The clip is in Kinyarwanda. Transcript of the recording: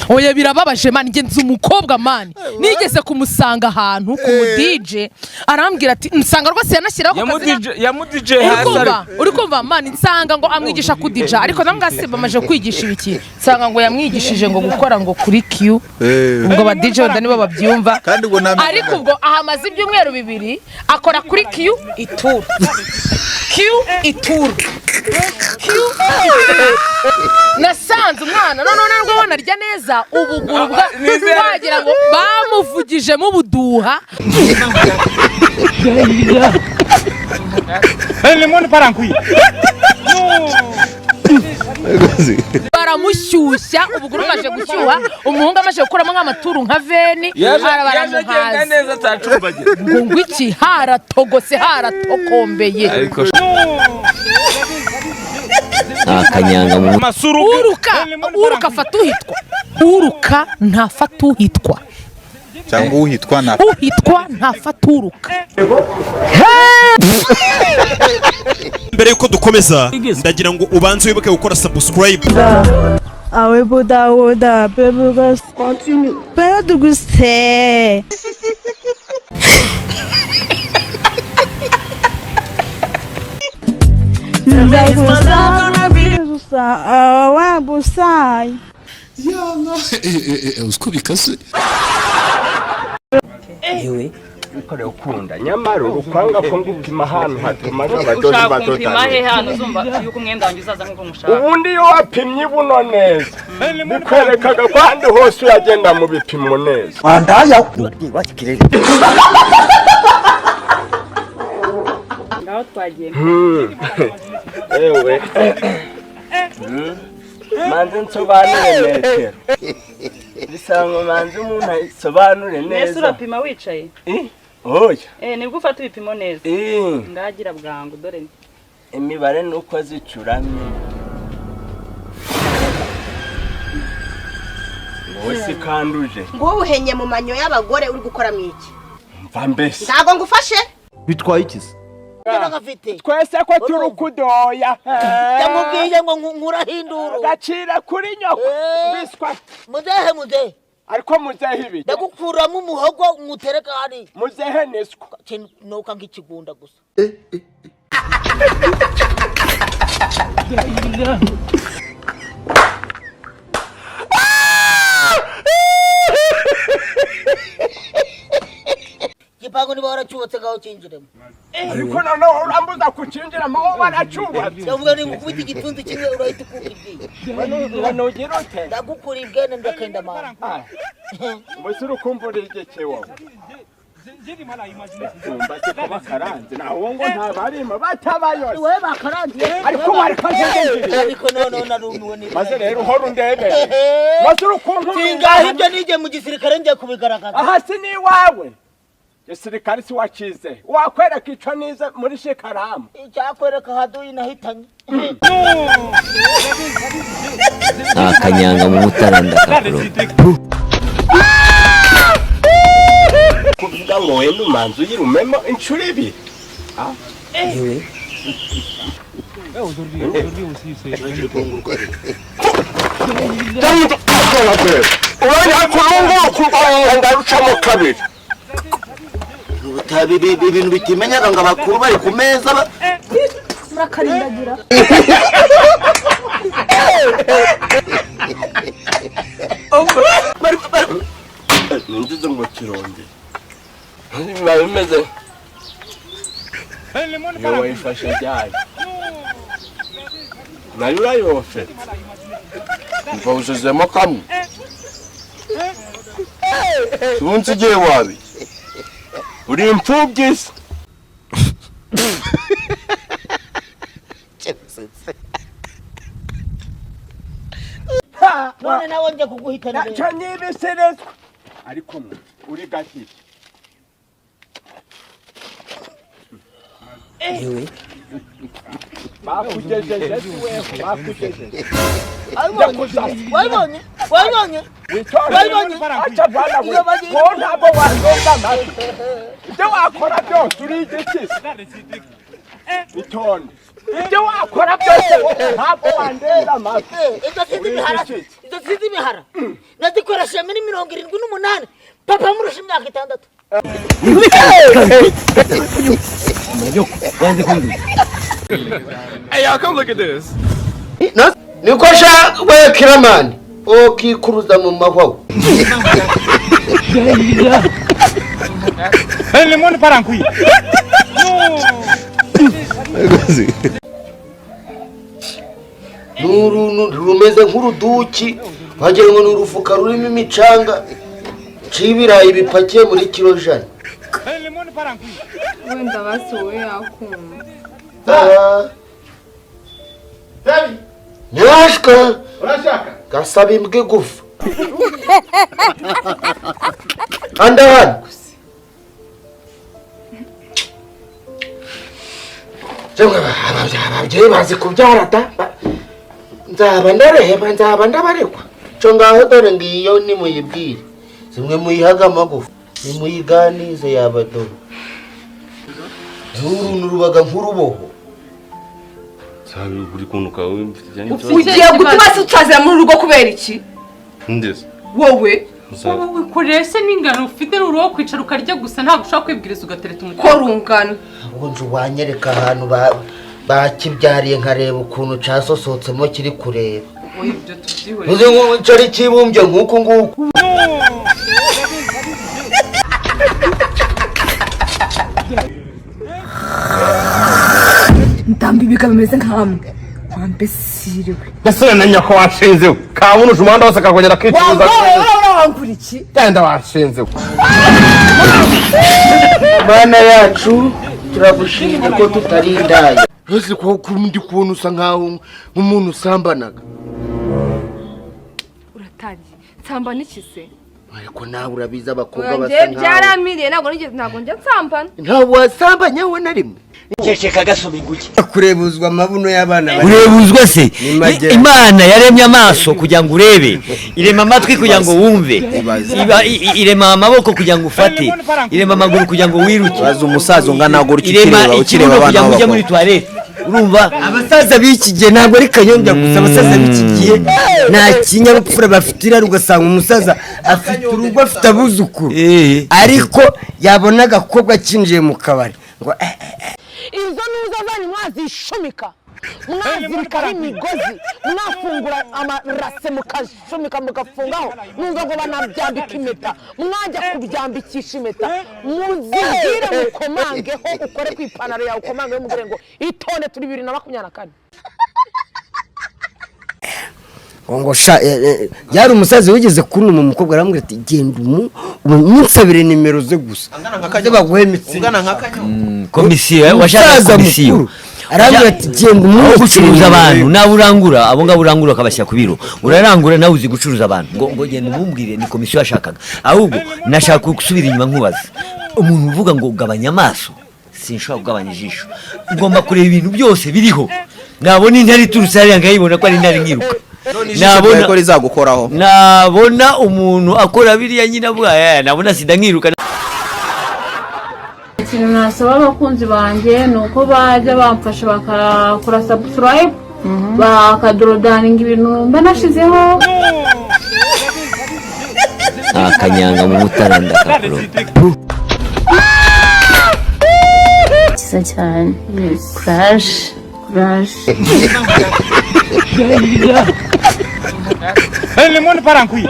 Oya birababaje man ngenzi umukobwa man nigeze kumusanga ahantu ku DJ arambwira ati nsanga rwose yanashyiraho ya mu DJ hasi uri kumva man nsanga ngo amwigisha ku DJ ariko namwase bamaje kwigisha ibiki nsanga ngo yamwigishije ngo gukora ngo kuri Q ngo ba DJ wenda nibo babyumva ariko ubwo ahamaze ibyumweru bibiri akora kuri Q ituru nasanze umwana none nabwo banarya neza ubuguru wagira ngo bamuvugije mu buduha lemon parankwi baramushyushya ubuguru maje gushyuha umuhungu amaje gukuramo nk'amaturu nka veni arabaramuhaza neza atacumbagira ngo iki haratogose haratokombeye akanyanga mu masuru uruka fata uhitwa uruka ntafata uhitwa cyangwa uhitwa ntafata uruka mbere yuko dukomeza ndagira ngo ubanze wibuke gukora subscribe awe boda bebugos continue peduguste usko bikase ewe ukore ukunda nyamara urukwanga ko ngupima hano hatuma abadozi badota he hano uzumva yuko umwenda wanjye uzaza nko mushaka ubundi yo wapimye buno neza bikwerekaga ko handi hose uragenda mu bipimo neza andaya ngaho twagiye ewe manze nsobanure metero bisanga manze umuntu asobanure neza nese urapima wicaye oya nibwo ufata ibipimo neza ngagira bwangu dore imibare nuko zicuramye wowe sikanduje ngo uhenye mu manyo y'abagore uri gukora mwiki mva mbese ntago ngufashe bitwaye ikisi twese ko turi kudoya yamubwiye ngo nkurahindura gacira kuri nyoko biswa muzehe ariko muzehe ibi ndagukuramo umuhogo mutereka hari muzehe niswa nuka ngikigunda gusa gipangu niba waracyubatse gaho cinjiremo ariko noneho urambuza kucinjiramo aho baracyubatse yavuga ni ngukubita igipfunsi kimwe urahita ukukibwiye banogira ute ndagukura ibwene ndakenda mama mbese urukumva urigeke wowe mbase ko bakaranze naho ngo ntabarima batabayose wewe bakaranze ariko warikoze ariko none narumiwe ni maze rero uhora undebe maze urukumva singaho ibyo nije mu gisirikare ngiye kubigaragaza aha si ni wawe gisirikare si wakize wakwereka ico nize muri shikaramu icyakwereka haduyi nahitanye akanyanga mu mutaranda kakuru kuvuga ngo wenda umanzu yirumemo inshuro ibiri ewe ndarucamo kabiri ibintu bitimenyaga ngo abakuru bari ku meza murakarindagira ninjize ngo kironde biba bimeze iyo wayifashe ryari nayo urayofete mva ujejemo kamwe tubunsi igihe wabi uri imfubyi se none nawe nje kuguhitana cyo nibiserezwa ariko uri gakire ewe bakugejeje wewe bakugejeje wabonye acha bana we ko ntabwo wasonga maso ibyo wakora byose uri igiki bitonde ibyo wakora byose ntabwo wandera amatwi. Izo sizi imihara nazikoresheje muri 78 papa murusha imyaka 6. Hey, y'all, come look at this. niko sha we kiramani okikuruza mu mahwa. Lemon parankui. Nuru rumeze nk'uruduki wagira ngo n'urufuka rurimo imicanga cibirayi bipakiye muri kilo jana. Lemon parankui. Wenda basowe yakuma. Dabi. Nyashka. Urashaka? Gasaba imbwe gufa. Andahan. Ababyeyi bazi kubyara da. Nzaba ndareba nzaba ndabarekwa. Cyo ngaho dore ngiyo ni muyibwire. Zimwe muyihaga amagufa. Ni muyiganize yabadoro. Nurubaga nk'uruboho. Sabe buri kuntu kawe mfitanye cyo. Ugiye gutuma se utazira muri rugo kubera iki? Ndese. Wowe wowe kurese n'ingano ufite uruho kwicara ukarya gusa ntabwo ushaka kwibwiriza ugatereta umutwe. ko rungana. Ubwo nje wanyereka ahantu bakibyariye nkareba ukuntu casosotsemo kiri kureba. Oya ibyo tubyihore. Uzi ngo cari kibumbye nkuko nguko. Ndambi biga bimeze nkamwe. Wambesiriwe. Gasore na nyako washinzewe. Kabunuje umuhanda wose akagongera kwicuruza. Wangura iki? Tenda washinzewe. Mana yacu turagushimye ko tutarindaye. Ese ko kundi kubona usa nkaho nk'umuntu usambanaga. Uratangiye. Nsamba n'ikise. Ariko nawe urabiza abakobwa basa Ngiye nkaho. byaramiriye ntabwo njye nsambana. Ntabwo wasambanya we na rimwe. Ceceka gasoma iguki. Kurebuzwa amabuno y'abana bari. urebuzwa se Imana yaremye amaso kugira ngo urebe, irema amatwi kugira ngo wumve, irema amaboko kugira ngo ufate, irema amaguru kugira ngo wiruke. Baza umusaza ungana gutyo irema ikibuno kugira ngo ujye muri toilette. Urumva abasaza b'iki gihe ntabwo ari kanyombya gusa, abasaza b'iki gihe nta kinyabupfura bafitira, ugasanga umusaza afite urugo afite abuzukuru ariko yabona agakobwa kinjiye mu kabari ngo izo nuzo zanyu mwazishumika mwazirikaho imigozi mwafungura amarase mukashumika mugafungaho nuzo ngo banabyambika impeta mwajya kubyambikisha impeta muzibwire mukomangeho ukore ku ipantaro yawe ukomangeho mugire ngo itonde turi 2024 ngo sha yari umusazi wigeze kunuma umukobwa aramubwira ati genda umusabire nimero ze gusa akaje baguhe mitsi ungana komisiyo washaka komisiyo arambwira ati genda gucuruza abantu nawe urangura abo ngabo urangura akabashya ku biro urarangura nawe uzi gucuruza abantu ngo genda umumbwire ni komisiyo yashakaga ahubwo nashaka gusubira inyuma nkubaza umuntu uvuga ngo gabanya amaso sinshobora kugabanya ijisho ugomba kureba ibintu byose biriho nabona intare iturutse hariya ngayibona ko ari intare nkiruka nabona ko rizagukoraho nabona umuntu akora biriya nyine avuga nabona sida nkiruka. Ikintu nasaba abakunzi banjye ni uko bajya bamfasha bakakora subscribe bakadorodaninga ibintu mba nashizeho akanyanga mu mutaranda kakuro cyiza cyane. Crash Lemon parankui.